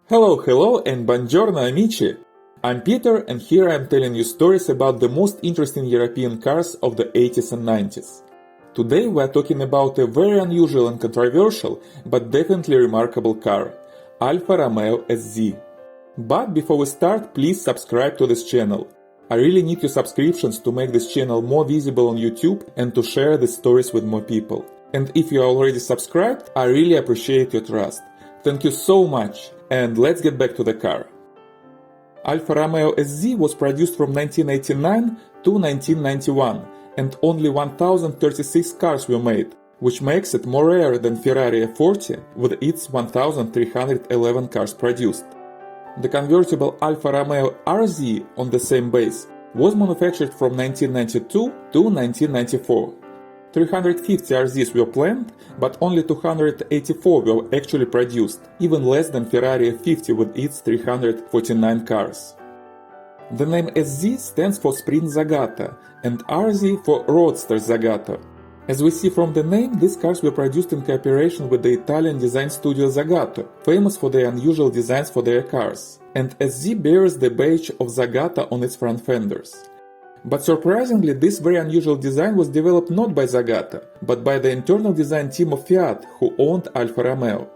Hello and buongiorno amici! I'm Peter and here I'm telling you stories about the most interesting European cars of the 80s and 90s. Today we are talking about a very unusual and controversial but definitely remarkable car, Alfa Romeo SZ. But before we start, please subscribe to this channel. I really need your subscriptions to make this channel more visible on YouTube and to share these stories with more people. And if you are already subscribed, I really appreciate your trust. Thank you so much, and let's get back to the car. Alfa Romeo SZ was produced from 1989 to 1991, and only 1036 cars were made, which makes it more rare than Ferrari F40 with its 1311 cars produced. The convertible Alfa Romeo RZ on the same base was manufactured from 1992 to 1994. 350 RZs were planned, but only 284 were actually produced, even less than Ferrari F50 with its 349 cars. The name SZ stands for Sprint Zagato and RZ for Roadster Zagato. As we see from the name, these cars were produced in cooperation with the Italian design studio Zagato, famous for their unusual designs for their cars, and SZ bears the badge of Zagato on its front fenders. But surprisingly, this very unusual design was developed not by Zagato, but by the internal design team of Fiat, who owned Alfa Romeo.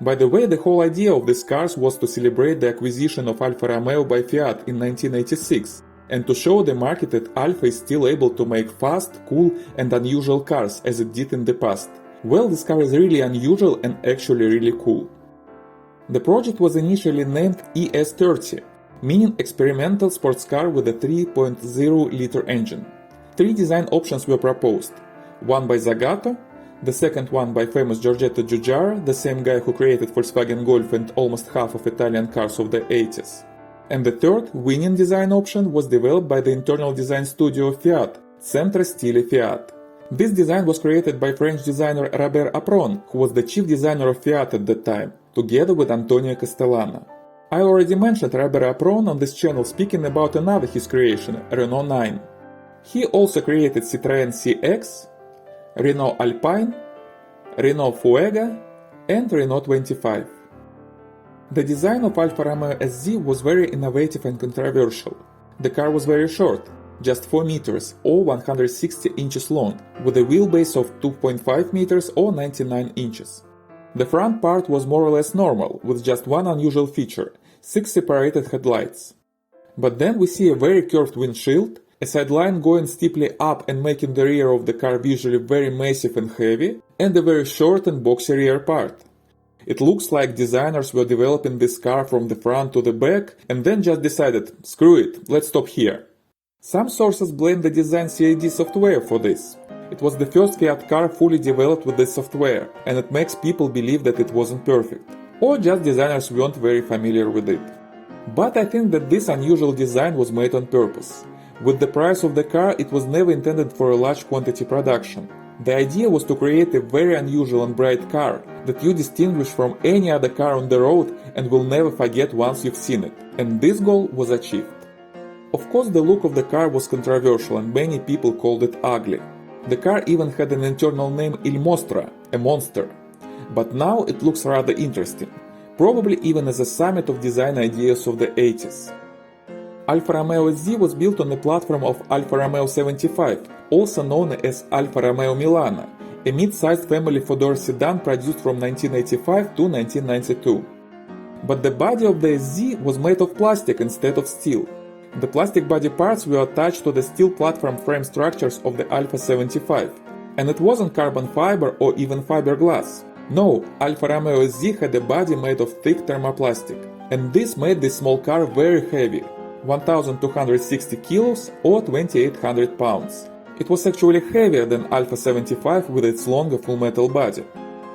By the way, the whole idea of these cars was to celebrate the acquisition of Alfa Romeo by Fiat in 1986, and to show the market that Alfa is still able to make fast, cool and unusual cars as it did in the past. Well, this car is really unusual and actually really cool. The project was initially named ES30, meaning experimental sports car with a 3.0-liter engine. Three design options were proposed, one by Zagato, the second one by famous Giorgetto Giugiaro, the same guy who created Volkswagen Golf and almost half of Italian cars of the 80s. And the third, winning design option was developed by the internal design studio of Fiat, Centro Stile Fiat. This design was created by French designer Robert Apron, who was the chief designer of Fiat at that time, together with Antonio Castellano. I already mentioned Robert Apron on this channel speaking about another his creation, Renault 9. He also created Citroën CX, Renault Alpine, Renault Fuega, and Renault 25. The design of Alfa Romeo SZ was very innovative and controversial. The car was very short, just 4 meters or 160 inches long, with a wheelbase of 2.5 meters or 99 inches. The front part was more or less normal, with just one unusual feature – 6 separated headlights. But then we see a very curved windshield, a sideline going steeply up and making the rear of the car visually very massive and heavy, and a very short and boxy rear part. It looks like designers were developing this car from the front to the back and then just decided, screw it, let's stop here. Some sources blame the design CAD software for this. It was the first Fiat car fully developed with this software, and it makes people believe that it wasn't perfect. Or just designers weren't very familiar with it. But I think that this unusual design was made on purpose. With the price of the car, it was never intended for a large quantity production. The idea was to create a very unusual and bright car that you distinguish from any other car on the road and will never forget once you've seen it. And this goal was achieved. Of course, the look of the car was controversial and many people called it ugly. The car even had an internal name Il Mostro, a monster. But now it looks rather interesting, probably even as a summit of design ideas of the 80s. Alfa Romeo SZ was built on the platform of Alfa Romeo 75, also known as Alfa Romeo Milano, a mid-sized family four-door sedan produced from 1985 to 1992. But the body of the SZ was made of plastic instead of steel. The plastic body parts were attached to the steel platform frame structures of the Alfa 75. And it wasn't carbon fiber or even fiberglass. No, Alfa Romeo SZ had a body made of thick thermoplastic. And this made this small car very heavy, 1260 kilos or 2800 pounds. It was actually heavier than Alfa 75 with its longer full metal body.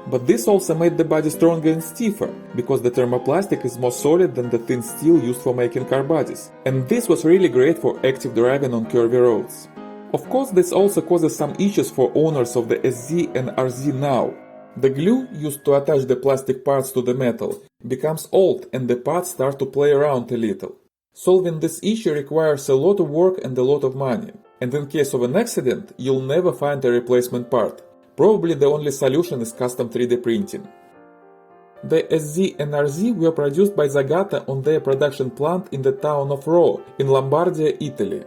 But this also made the body stronger and stiffer, because the thermoplastic is more solid than the thin steel used for making car bodies, and this was really great for active driving on curvy roads. Of course, this also causes some issues for owners of the SZ and RZ now. The glue used to attach the plastic parts to the metal becomes old and the parts start to play around a little. Solving this issue requires a lot of work and a lot of money, and in case of an accident, you'll never find a replacement part. Probably the only solution is custom 3D printing. The SZ and RZ were produced by Zagato on their production plant in the town of Ro, in Lombardia, Italy.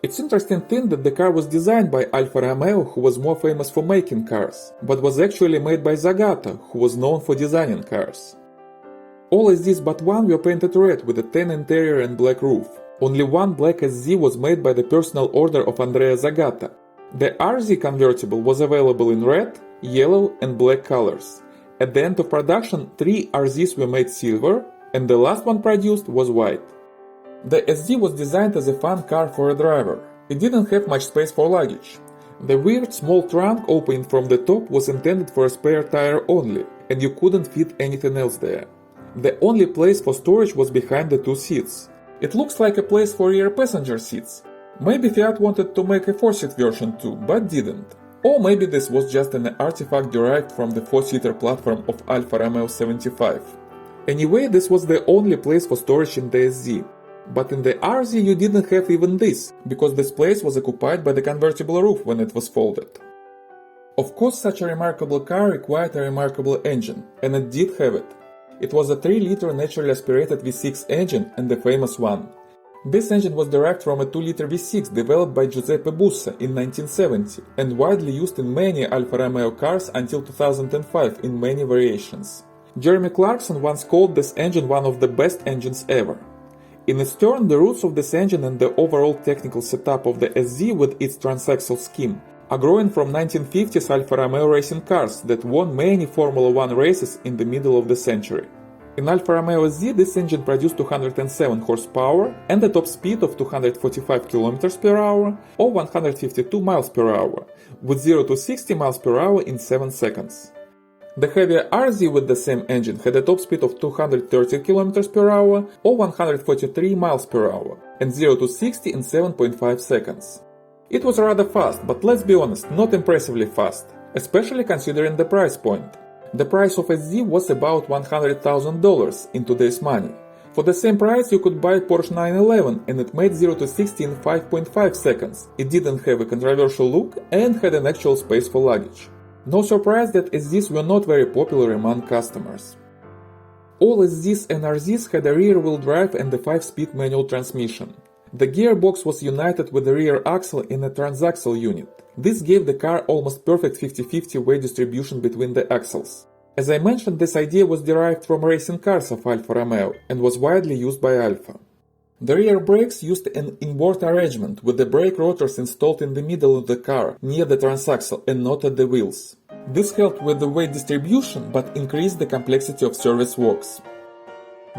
It's interesting thing that the car was designed by Alfa Romeo, who was more famous for making cars, but was actually made by Zagato, who was known for designing cars. All SZs but one were painted red with a tan interior and black roof. Only one black SZ was made by the personal order of Andrea Zagato. The RZ convertible was available in red, yellow and black colors. At the end of production, 3 RZs were made silver, and the last one produced was white. The SZ was designed as a fun car for a driver. It didn't have much space for luggage. The weird small trunk opening from the top was intended for a spare tire only, and you couldn't fit anything else there. The only place for storage was behind the 2 seats. It looks like a place for rear passenger seats. Maybe Fiat wanted to make a 4-seat version too, but didn't. Or maybe this was just an artifact derived from the 4-seater platform of Alfa Romeo 75. Anyway, this was the only place for storage in the SZ. But in the RZ you didn't have even this, because this place was occupied by the convertible roof when it was folded. Of course, such a remarkable car required a remarkable engine, and it did have it. It was a 3-liter naturally aspirated V6 engine and the famous one. This engine was derived from a 2-liter V6 developed by Giuseppe Bussa in 1970 and widely used in many Alfa Romeo cars until 2005 in many variations. Jeremy Clarkson once called this engine one of the best engines ever. In its turn, the roots of this engine and the overall technical setup of the SZ with its transaxle scheme are growing from 1950s Alfa Romeo racing cars that won many Formula 1 races in the middle of the century. In Alfa Romeo SZ, this engine produced 207 horsepower and a top speed of 245 km per hour or 152 miles per hour, with 0 to 60 miles per hour in 7 seconds. The heavier RZ with the same engine had a top speed of 230 km per hour or 143 miles per hour and 0 to 60 in 7.5 seconds. It was rather fast, but let's be honest, not impressively fast, especially considering the price point. The price of SZ was about $100,000 in today's money. For the same price you could buy Porsche 911 and it made 0 to 60 in 5.5 seconds. It didn't have a controversial look and had an actual space for luggage. No surprise that SZs were not very popular among customers. All SZs and RZs had a rear-wheel drive and a 5-speed manual transmission. The gearbox was united with the rear axle in a transaxle unit. This gave the car almost perfect 50-50 weight distribution between the axles. As I mentioned, this idea was derived from racing cars of Alfa Romeo and was widely used by Alfa. The rear brakes used an inboard arrangement with the brake rotors installed in the middle of the car, near the transaxle and not at the wheels. This helped with the weight distribution but increased the complexity of service works.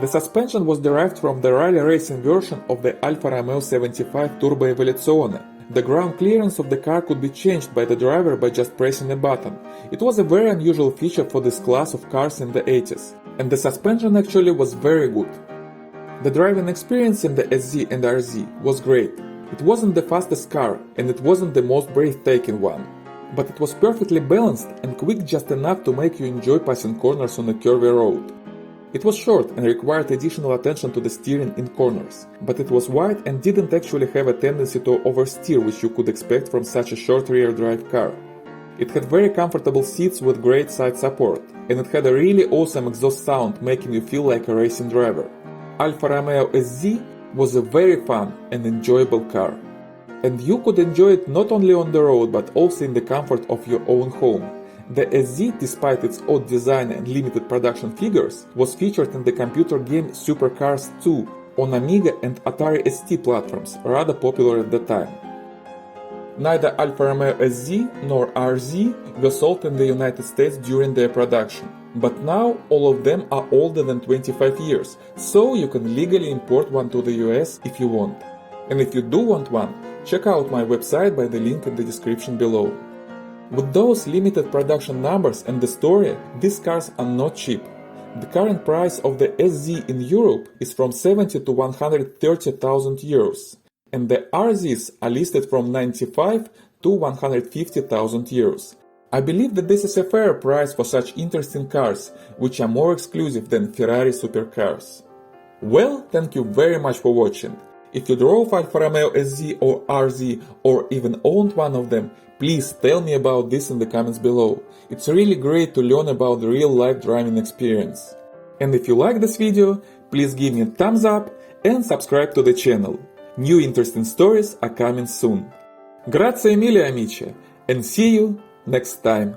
The suspension was derived from the rally racing version of the Alfa Romeo 75 Turbo Evoluzione. The ground clearance of the car could be changed by the driver by just pressing a button. It was a very unusual feature for this class of cars in the 80s, and the suspension actually was very good. The driving experience in the SZ and RZ was great. It wasn't the fastest car, and it wasn't the most breathtaking one. But it was perfectly balanced and quick just enough to make you enjoy passing corners on a curvy road. It was short and required additional attention to the steering in corners, but it was wide and didn't actually have a tendency to oversteer, which you could expect from such a short rear drive car. It had very comfortable seats with great side support, and it had a really awesome exhaust sound, making you feel like a racing driver. Alfa Romeo SZ was a very fun and enjoyable car. And you could enjoy it not only on the road but also in the comfort of your own home. The SZ, despite its odd design and limited production figures, was featured in the computer game Supercars 2 on Amiga and Atari ST platforms, rather popular at the time. Neither Alfa Romeo SZ nor RZ were sold in the United States during their production. But now all of them are older than 25 years, so you can legally import one to the US if you want. And if you do want one, check out my website by the link in the description below. With those limited production numbers and the story, these cars are not cheap. The current price of the SZ in Europe is from 70 to 130,000 euros, and the RZs are listed from 95 to 150,000 euros. I believe that this is a fair price for such interesting cars, which are more exclusive than Ferrari supercars. Well, thank you very much for watching. If you drove Alfa Romeo SZ or RZ or even owned one of them, please tell me about this in the comments below. It's really great to learn about the real life driving experience. And if you like this video, please give me a thumbs up and subscribe to the channel. New interesting stories are coming soon. Grazie mille amici, and see you next time.